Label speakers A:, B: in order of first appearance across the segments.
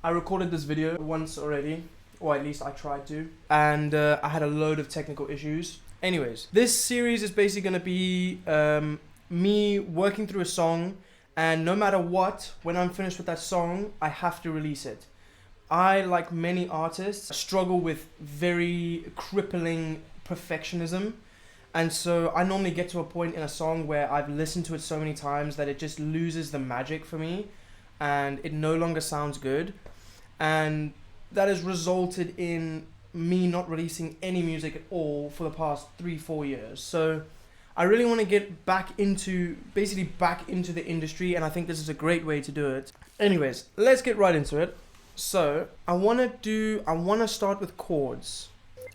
A: I recorded this video once already, or at least I tried to, and I had a load of technical issues. Anyways, this series is basically going to be me working through a song, and no matter what, when I'm finished with that song, I have to release it. I, like many artists, struggle with very crippling perfectionism. And so I normally get to a point in a song where I've listened to it so many times that it just loses the magic for me and it no longer sounds good. And that has resulted in me not releasing any music at all for the past 3-4 years. So I really want to get back into the industry, and I think this is a great way to do it. Anyways, let's get right into it. So I want to start with chords.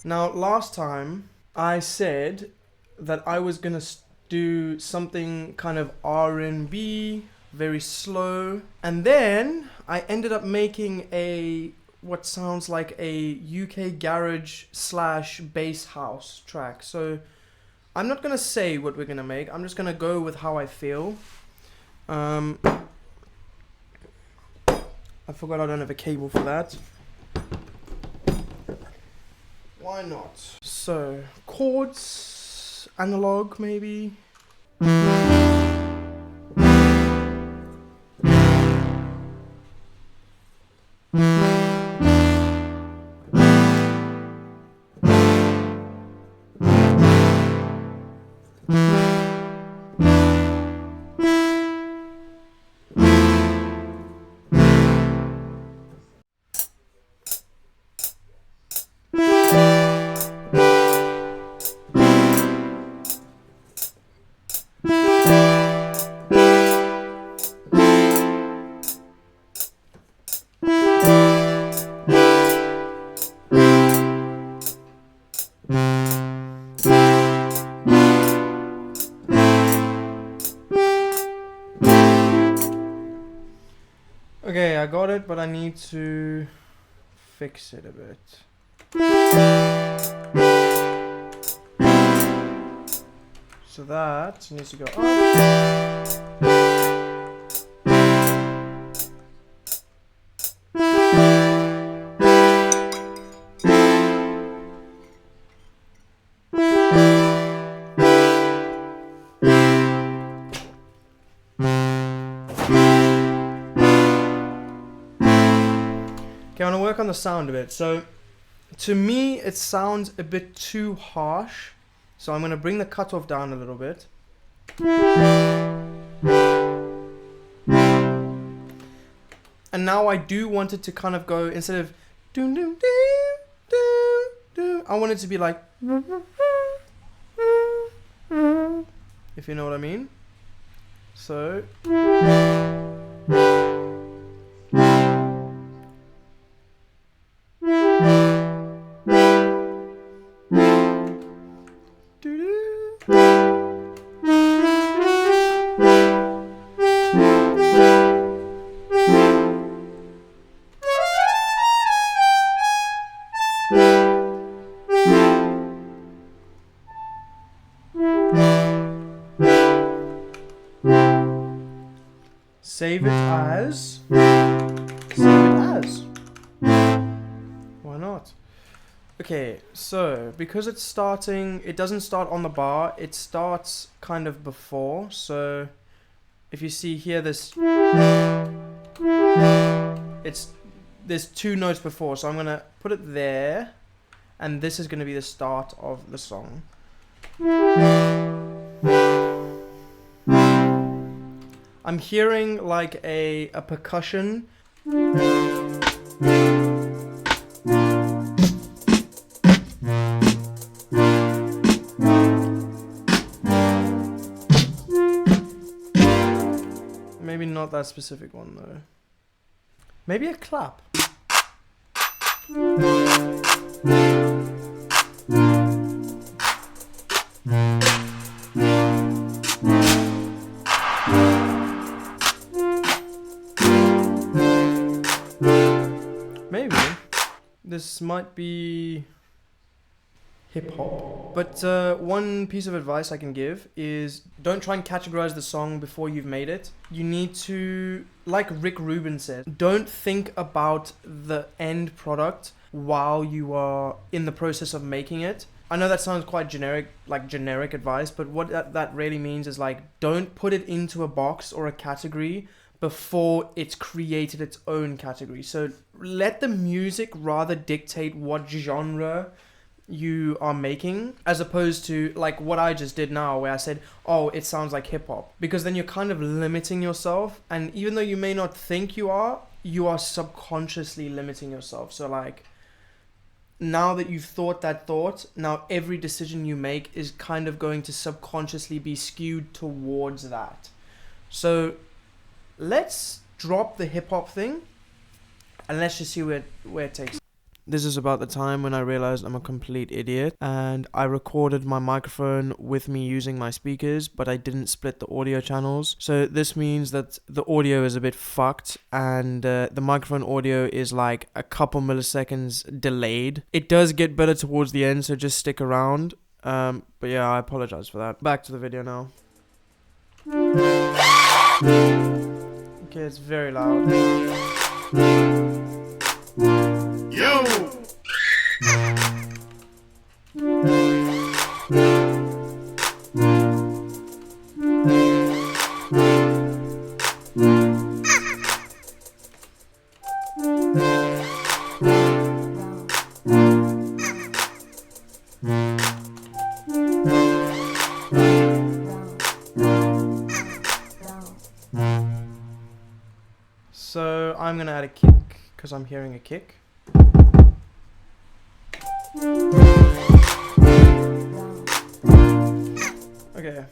A: Now, last time I said that I was gonna do something kind of R&B, very slow, and then I ended up making what sounds like a UK garage / bass house track. So I'm not gonna say what we're gonna make. I'm just gonna go with how I feel. I forgot I don't have a cable for that. Why not? So chords. Analog, maybe. Okay, I got it, but I need to fix it a bit. So that needs to go up. Okay, I want to work on the sound a bit. So, to me, it sounds a bit too harsh. So I'm going to bring the cutoff down a little bit. And now I do want it to kind of go, instead of do do do do do, I want it to be like, if you know what I mean. So. Save it as. Why not? Okay, so because it's starting, it doesn't start on the bar, it starts kind of before. So if you see here, there's 2 notes before. So I'm gonna put it there, and this is gonna be the start of the song. I'm hearing like a percussion. Maybe not that specific one though. Maybe a clap. Maybe this might be hip hop. But one piece of advice I can give is don't try and categorize the song before you've made it. You need to, like Rick Rubin said, don't think about the end product while you are in the process of making it. I know that sounds quite generic, like generic advice, but what that really means is like, don't put it into a box or a category before it's created its own category. So let the music rather dictate what genre you are making, as opposed to like what I just did now, where I said, oh, it sounds like hip hop, because then you're kind of limiting yourself. And even though you may not think you are subconsciously limiting yourself. So like, now that you've thought that thought, now every decision you make is kind of going to subconsciously be skewed towards that. So let's drop the hip hop thing and let's just see where it takes. This is about the time when I realized I'm a complete idiot, and I recorded my microphone with me using my speakers, but I didn't split the audio channels. So this means that the audio is a bit fucked, and the microphone audio is like a couple milliseconds delayed. It does get better towards the end, so just stick around. But yeah, I apologize for that. Back to the video now. Okay, it's very loud. Yo! So I'm gonna add a kick because I'm hearing a kick. Okay.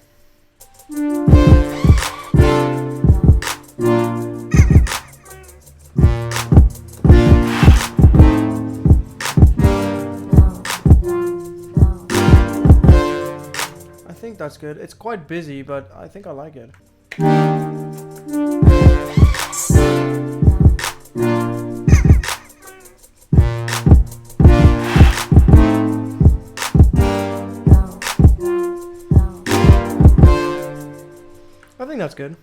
A: I think that's good. It's quite busy, but I think I like it. I think that's good.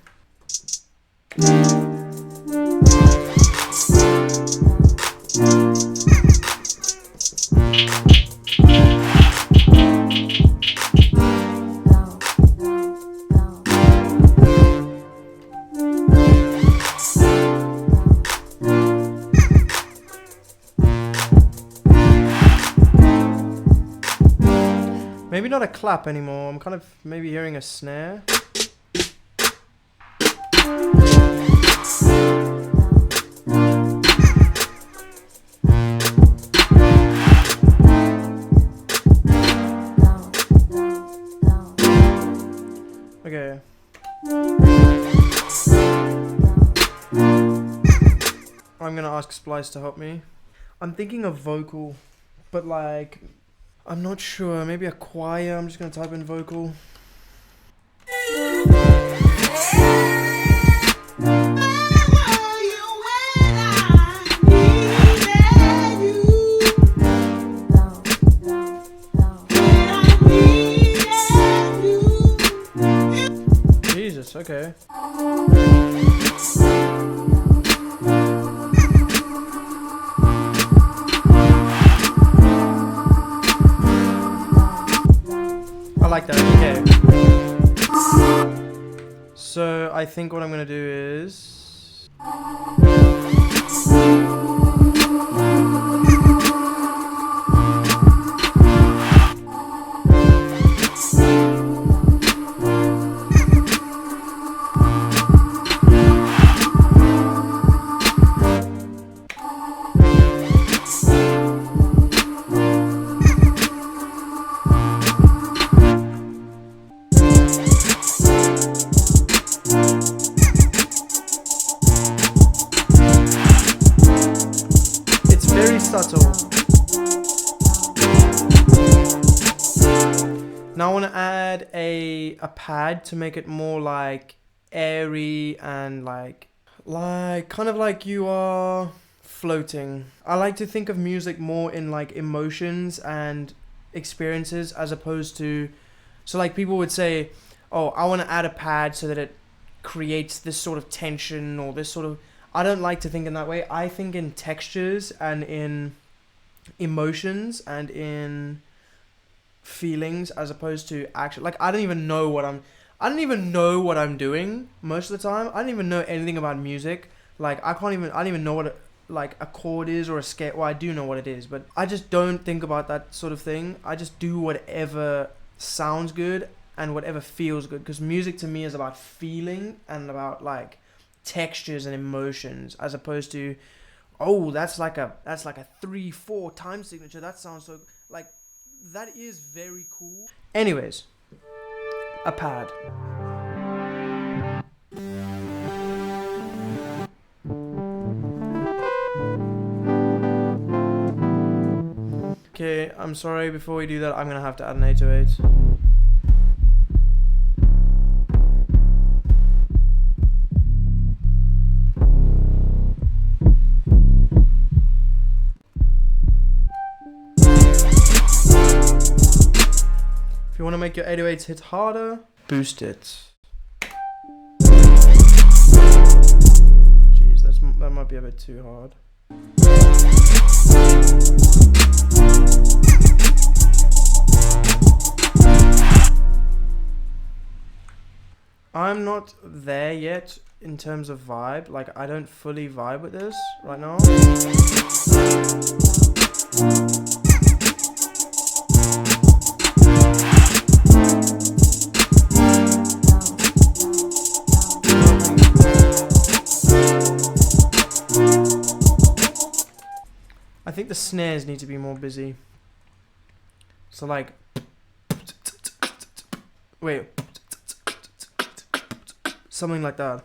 A: Maybe not a clap anymore. I'm kind of maybe hearing a snare. Okay. I'm gonna ask Splice to help me. I'm thinking of vocal, but like, I'm not sure. Maybe a choir. I'm just gonna type in vocal. Jesus, okay. I like that, okay. So I think what I'm gonna do is... very subtle. Now I want to add a pad to make it more like airy and like kind of like you are floating. I like to think of music more in like emotions and experiences as opposed to, so like people would say, oh, I want to add a pad so that it creates this sort of tension or this sort of, I don't like to think in that way. I think in textures and in emotions and in feelings as opposed to action. Like I don't even know what I'm doing most of the time. I don't even know anything about music. Like I don't even know what like a chord is or a scale. Well, I do know what it is, but I just don't think about that sort of thing. I just do whatever sounds good and whatever feels good, because music to me is about feeling and about like textures and emotions, as opposed to, oh, that's like a 3/4 time signature, that sounds so, like, that is very cool. Anyways, a pad. Okay, I'm sorry, before we do that, I'm gonna have to add an 808. If you want to make your 808s hit harder, boost it. Jeez, that might be a bit too hard. I'm not there yet in terms of vibe. Like, I don't fully vibe with this right now. I think the snares need to be more busy. So like, wait, something like that.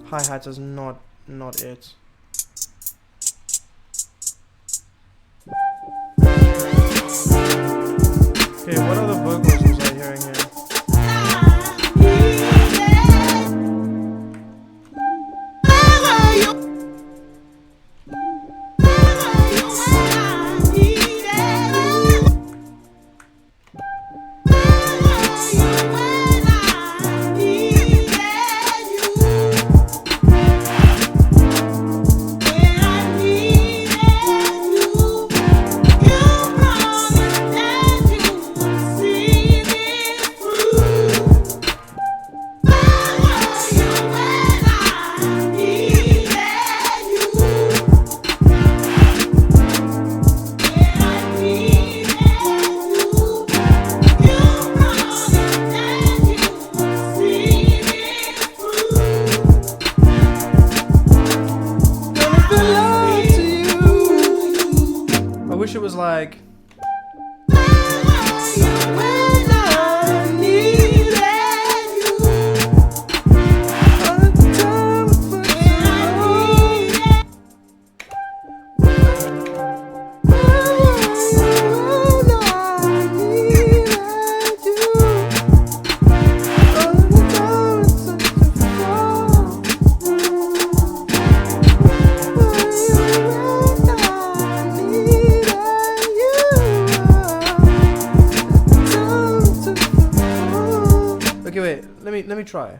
A: Hi-hat is not it. Okay, what other vocals was I hearing here? I wish it was like, okay, wait, let me try.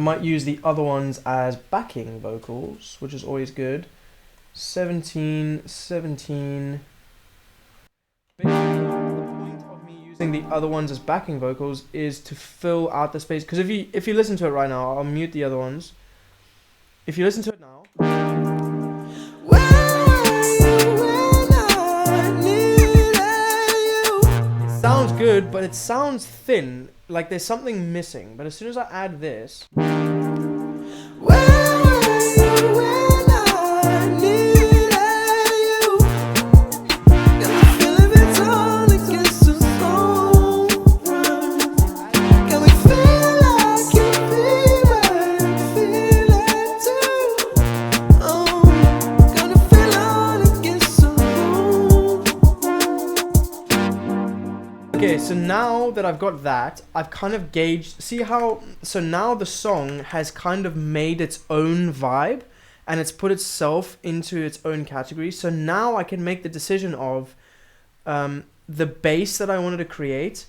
A: might use the other ones as backing vocals, which is always good. 17, 17. Basically, the point of me using the other ones as backing vocals is to fill out the space. Because if you listen to it right now, I'll mute the other ones. If you listen to it now, it sounds good, but it sounds thin. Like there's something missing. But as soon as I add this, okay, so now that I've got that, I've kind of gauged, see how, so now the song has kind of made its own vibe and it's put itself into its own category. So now I can make the decision of the bass that I wanted to create.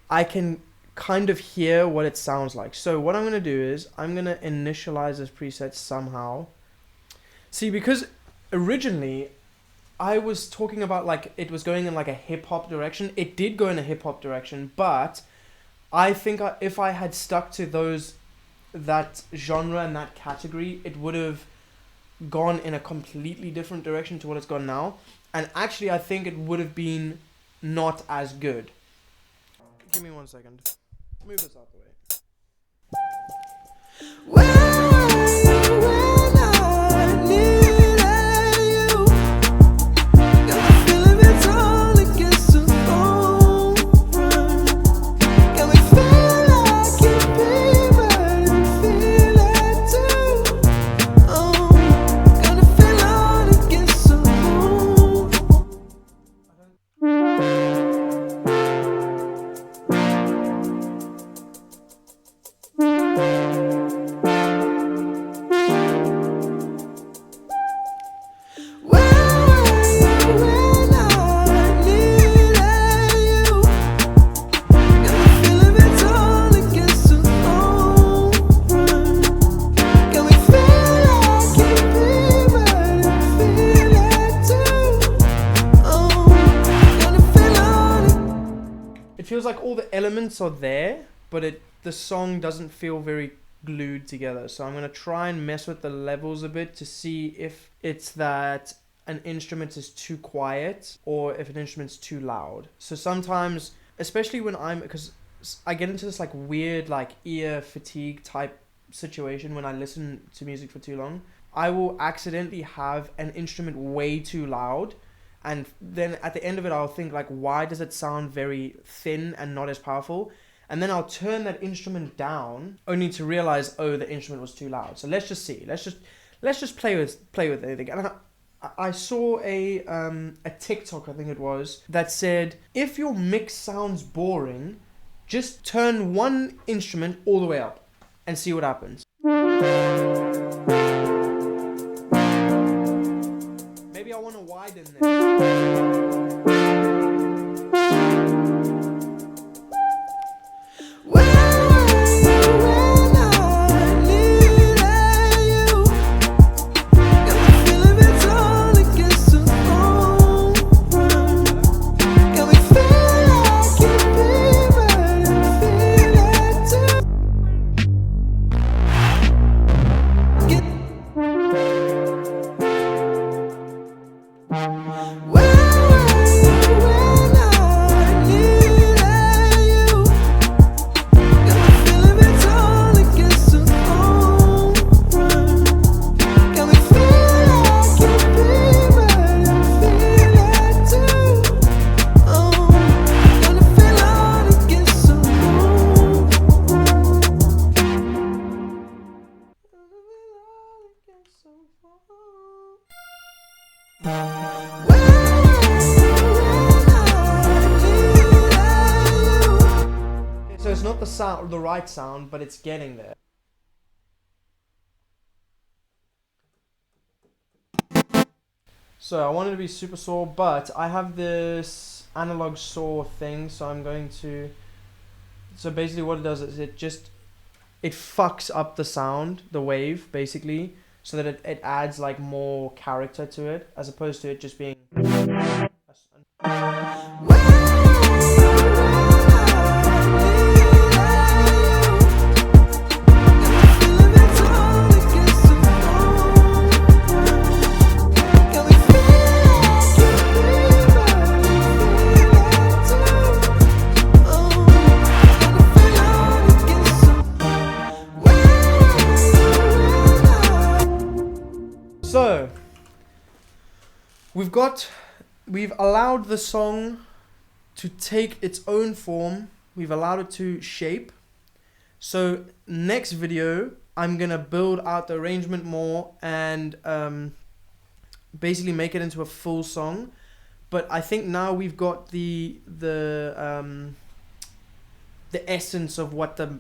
A: I can kind of hear what it sounds like. So what I'm going to do is I'm going to initialize this preset somehow. See, because originally I was talking about like it was going in like a hip hop direction. It did go in a hip hop direction, but I think if I had stuck to that genre and that category, it would have gone in a completely different direction to what it's gone now. And actually, I think it would have been not as good. Give me 1 second. Move this out the way. Feels like all the elements are there, but the song doesn't feel very glued together. So I'm going to try and mess with the levels a bit to see if it's that an instrument is too quiet or if an instrument's too loud. So sometimes, especially when because I get into this like weird like ear fatigue type situation when I listen to music for too long, I will accidentally have an instrument way too loud. And then at the end of it, I'll think like, why does it sound very thin and not as powerful? And then I'll turn that instrument down, only to realize, oh, the instrument was too loud. So let's just see. Let's just play with anything. And I saw a TikTok, I think it was, that said, if your mix sounds boring, just turn one instrument all the way up and see what happens. Maybe I want to widen this. So it's not the right sound, but it's getting there. So I wanted to be super saw, but I have this analog saw thing, so I'm going to. So basically, what it does is it just it fucks up the sound, the wave, basically, so that it adds like more character to it, as opposed to it just being. So, we've allowed the song to take its own form. We've allowed it to shape. So, next video, I'm gonna build out the arrangement more and basically make it into a full song. But I think now we've got the essence of what the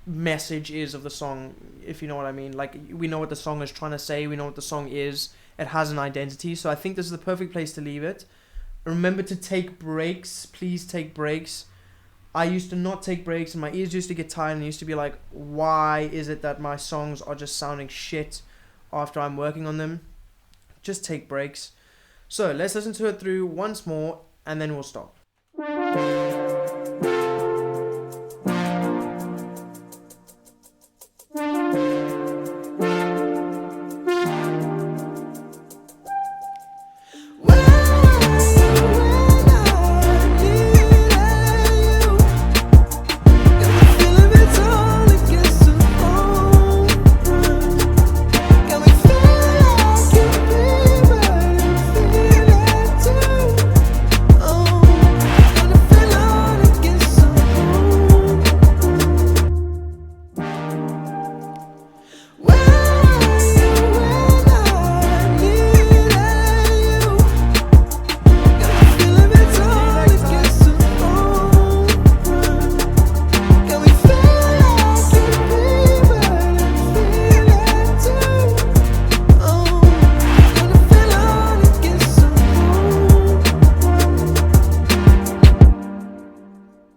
A: message is of the song, if you know what I mean. Like, we know what the song is trying to say, we know what the song is, it has an identity. So I think this is the perfect place to leave it. Remember to take breaks, please take breaks. I used to not take breaks and my ears used to get tired and I used to be like, why is it that my songs are just sounding shit after I'm working on them? Just take breaks. So let's listen to it through once more and then we'll stop.